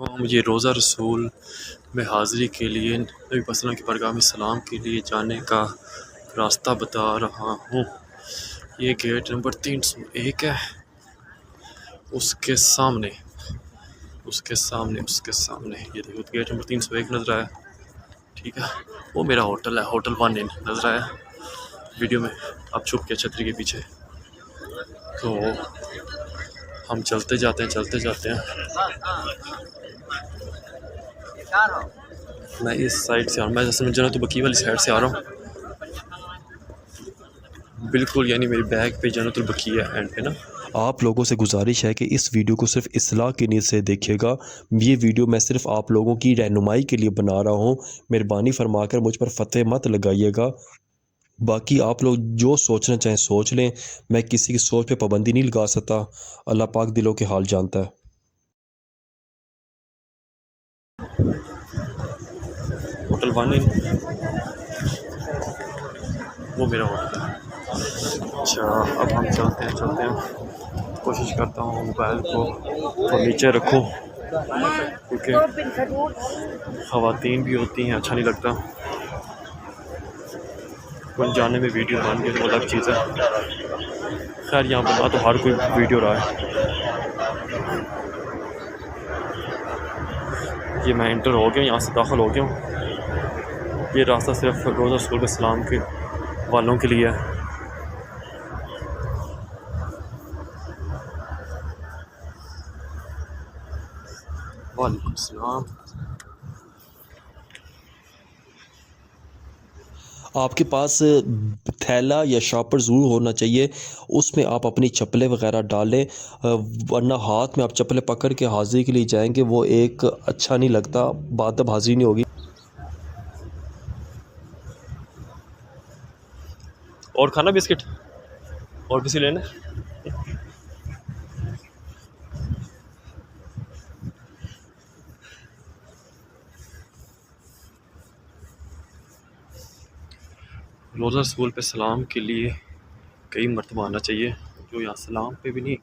को मुझे रोज़ा रसूल में हाज़िरी के लिए नबी वसल्लम की बारगाह में सलाम के लिए जाने का रास्ता बता रहा हूँ। ये गेट नंबर 301 है। उसके सामने ये देखो गेट नंबर 301 नज़र आया। ठीक है, वो मेरा होटल है, होटल 1 इन नज़र आया वीडियो में। अब छुप के छतरी के पीछे तो हम चलते जाते हैं। मैं इस साइड से आ रहा हूँ, मैं जैसे जन्नतुल बकी वाली साइड से आ रहा हूँ बिल्कुल, यानी मेरी बैग पे जन्नतुल बकी है एंड पे ना। आप लोगों से गुजारिश है कि इस वीडियो को सिर्फ इस्लाह की नीयत से देखिएगा। ये वीडियो मैं सिर्फ आप लोगों की रहनुमाई के लिए बना रहा हूँ। मेहरबानी फरमाकर मुझ पर फतह मत लगाइएगा। बाकी आप लोग जो सोचना चाहें सोच लें। मैं किसी की सोच पे पाबंदी नहीं लगा सकता। अल्लाह पाक दिलों के हाल जानता है। होटल 1 इन वो मेरा होटल है। अच्छा, अब हम चलते हैं। कोशिश करता हूँ मोबाइल को तो नीचे रखूँ क्योंकि ख़वातीन भी होती हैं, अच्छा नहीं लगता। कौन जाने में वीडियो बन गई तो अलग चीज़ है। खैर, यहाँ बना तो हर कोई वीडियो रहा है। ये मैं इंटर हो गया, यहाँ से दाखिल हो गया हूँ। ये रास्ता सिर्फ रोज़ा रसूल के सलाम के वालों के लिए है। वालेकुम सलाम। आपके पास थैला या शॉपर ज़रूर होना चाहिए। उसमें आप अपनी चप्पलें वगैरह डालें, वरना हाथ में आप चप्पलें पकड़ के हाज़िरी के लिए जाएंगे, वो एक अच्छा नहीं लगता, बादब हाज़िरी नहीं होगी। और खाना बिस्किट और किसी लेना? रोज़ा रसूल पे सलाम के लिए कई मरतबा आना चाहिए। जो यहाँ सलाम पे भी नहीं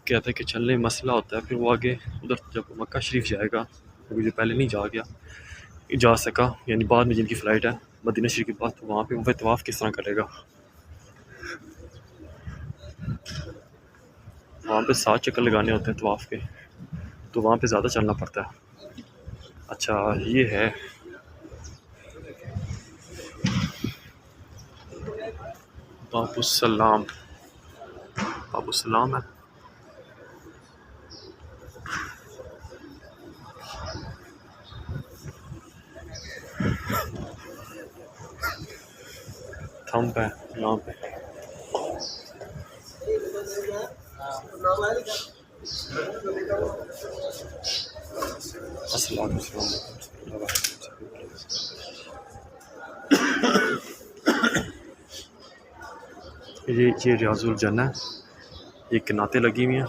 कहते कि चलने मसला होता है, फिर वो आगे उधर जब मक्का शरीफ जाएगा, तो जो पहले नहीं जा सका, यानी बाद में जिनकी फ़्लाइट है मदीना शरीफ के बाद, तो वहाँ पे वो तवाफ़ किस तरह करेगा। वहाँ पे 7 चक्कर लगाने होते हैं तवाफ़ के, तो वहाँ पे ज़्यादा चलना पड़ता है। अच्छा, ये है बाबुसलाम है। थंब है यहाँ पे। अस्सलाम ये रियाजुल जन्ना है। ये किनाते लगी हुई हैं।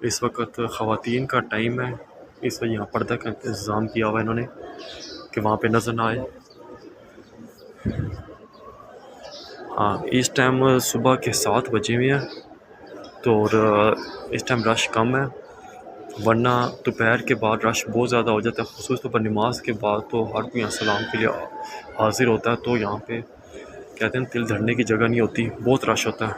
इस वक्त ख़वातीन का टाइम है, इस वक्त यहाँ पर्दा का इंतज़ाम किया हुआ है इन्होंने कि वहाँ पे नज़र ना आए। हाँ, इस टाइम सुबह के 7 बजे हुए हैं, तो और इस टाइम रश कम है, वरना दोपहर के बाद रश बहुत ज़्यादा हो जाता है। ख़ुसूस तौर पर नमाज के बाद तो हर कोई यहाँ सलाम के लिए हाज़िर होता है, तो यहाँ पे कहते हैं तिल धरने की जगह नहीं होती, बहुत रश होता है।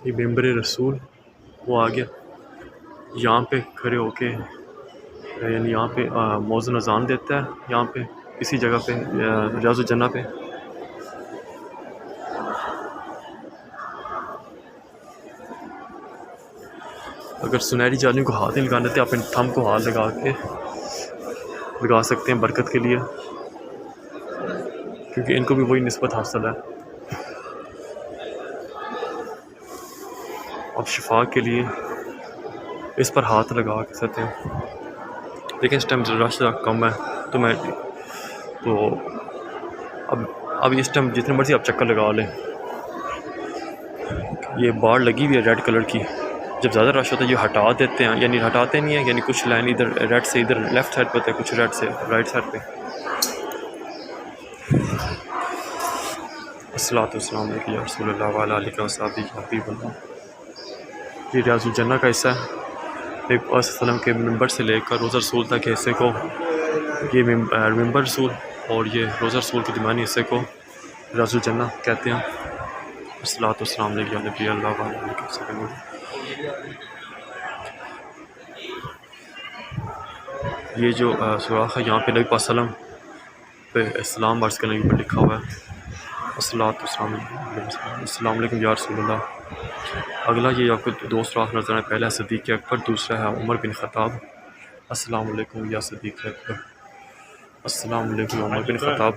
ये मेंबर रसूल वो आ गया, यहाँ पे खड़े होके, यानी यहाँ पे मौज़ून अज़ान देता है, यहाँ पे इसी जगह पे रियाजुल जन्ना पे। अगर सुनहरी जालियों को हाथ नहीं लगाना तो आप इन थंब को हाथ लगा सकते हैं बरकत के लिए, क्योंकि इनको भी वही निस्बत हासिल है। अब शिफा के लिए इस पर हाथ लगा के सकते हैं, लेकिन इस टाइम रश कम है, तो अब इस टाइम जितने मर्जी आप चक्कर लगा लें। ये बाड़ लगी हुई है रेड कलर की, जब ज़्यादा रश होता है ये हटा देते हैं, यानी हटाते नहीं हैं, यानी कुछ लाइन इधर रेड से इधर लेफ़्ट साइड पर होता है, कुछ रेड से राइट साइड पे। अस्सलातु वस्सलाम अलैका या रसूलल्लाह व अला आलिका व सहाबिही हबीबल्लाह। ये रियाजुल जन्नह का हिस्सा है। एक वसल्लम के मिंबर से लेकर रोज़ा रसूल तक के हिस्से को ये मिंबर रसूल और ये रोज़ा रसूल के दरमियानी हिस्से को रियाजुल जन्नह कहते हैं। अस्सलातु वस्सलाम अलैका या नबी अल्लाह व अला आलिका व सहाबिही। ये जो सुराख है यहाँ पे नबी पाक सल्लम पे इस्लाम अर्ज़ करने के ऊपर लिखा हुआ है अस्सलातु अस्सलाम वालेकुम या रसूलल्लाह। अगला ये आपको दो सुराख नज़र आए, पहला है सिद्दीक़ अकबर, दूसरा है उमर बिन ख़त्ताब। अस्सलाम वालेकुम या सिद्दीक़ अकबर, अस्सलाम वालेकुम या उमर बिन ख़त्ताब।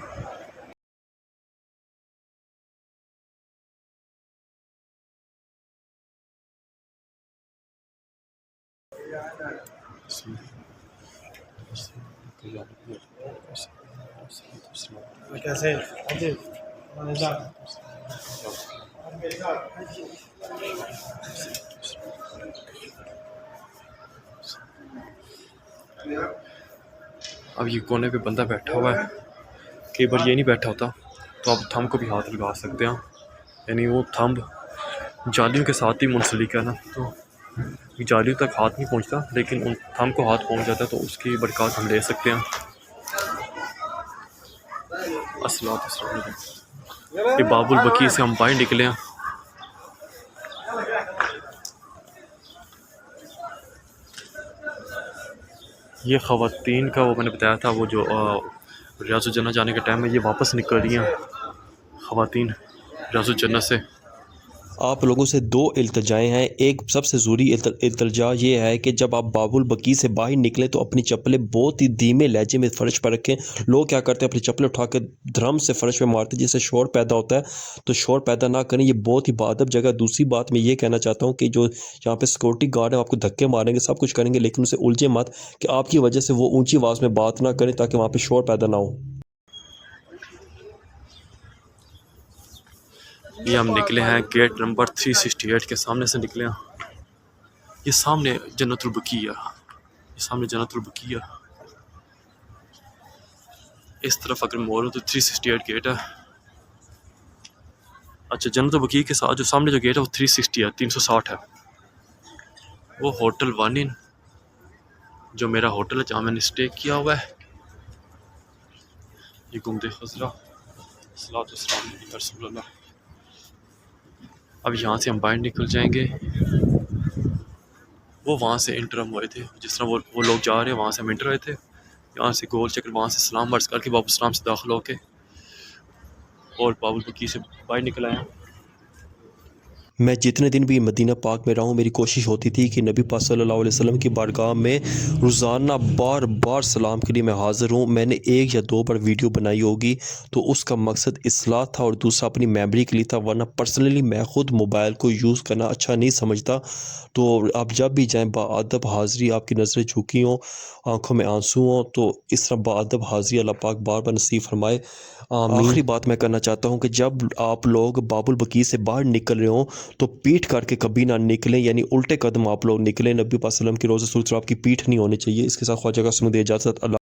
कैसे अब ये कोने पे बंदा बैठा हुआ है, कई बार ये नहीं बैठा होता तो आप थंब को भी हाथ लगा सकते हैं, यानी वो थंब जालियों के साथ ही मुंसलिक है ना, तो जालियों तक हाथ नहीं पहुंचता लेकिन उन थंब को हाथ पहुंच जाता है, तो उसकी बरकत हम ले सकते हैं। अस्सलातु वस्सलाम अलैकुम। ये बाबुल बकी से हम बाहर निकले हैं। ये ख़वातीन का वो मैंने बताया था, वो जो रियाजुल जन्नह जाने के टाइम में ये वापस निकल रही हैं ख़वातीन रियाजुल जन्नह से। आप लोगों से दो इल्तजाएँ हैं। एक सबसे ज़रूरी इल्तजा ये है कि जब आप बाबुल बकी से बाहर निकलें तो अपनी चप्पलें बहुत ही धीमे लहजे में फ़र्श पर रखें। लोग क्या करते हैं, अपनी चप्पलें उठा के धर्म से फ़र्श पे मारते हैं, जिससे शोर पैदा होता है, तो शोर पैदा ना करें, ये बहुत ही बाअदब जगह। दूसरी बात मैं ये कहना चाहता हूँ कि जो यहाँ पे सिक्योरिटी गार्ड है, आपको धक्के मारेंगे, सब कुछ करेंगे, लेकिन उनसे उलझे मत कि आपकी वजह से वो ऊँची आवाज़ में बात ना करें, ताकि वहाँ पर शोर पैदा ना हो। ये हम निकले हैं गेट नंबर 368 के सामने से निकले हैं। ये सामने जन्नतुल बकीया, ये सामने जन्नतुल बकीया। इस तरफ अगर मोड़ तो 368 गेट है। अच्छा, जन्नतुल बकीया के साथ जो सामने जो गेट है वो 360 है, 360 है। वो होटल वन इन जो मेरा होटल है, जहाँ मैंने स्टे किया हुआ है। ये गुम्बद खज़रा। सल्लल्लाहु अलैहि वसल्लम। अब यहाँ से हम बाहर निकल जाएंगे। वो वहाँ से इंटर हम हुए थे, जिस तरह वो लोग जा रहे हैं वहाँ से हम इंटर हुए थे। यहाँ से गोल चक्कर, वहाँ से सलाम अर्ज़ करके बाबुल सलाम से दाखिल होके और बाबुल बकी से बाहर निकल आए हैं। मैं जितने दिन भी मदीना पाक में रहा हूँ, मेरी कोशिश होती थी कि नबी पाक सल्लल्लाहु अलैहि वसल्लम की बारगाह में रोज़ाना बार बार सलाम के लिए मैं हाज़िर हूँ। मैंने एक या दो बार वीडियो बनाई होगी, तो उसका मकसद इस्लाह था और दूसरा अपनी मेमोरी के लिए था, वरना पर्सनली मैं ख़ुद मोबाइल को यूज़ करना अच्छा नहीं समझता। तो आप जब भी जाएँ बाअदब हाज़िरी, आपकी नज़रें झुकी हों, आँखों में आंसू हों, तो इस तरह बाअदब हाज़िरी अल्लाह पाक बार बार नसीब फरमाए। आखिरी बात मैं करना चाहता हूँ कि जब आप लोग बाबुल बकी से बाहर निकल रहे हों तो पीठ करके कभी ना निकलें, यानी उल्टे कदम आप लोग निकलें। नबी पाक सल्लल्लाहु अलैहि वसल्लम की रोज़ा रसूल आपकी पीठ नहीं होनी चाहिए। इसके साथ ख्वाजा का इजाज़त। अल्लाह।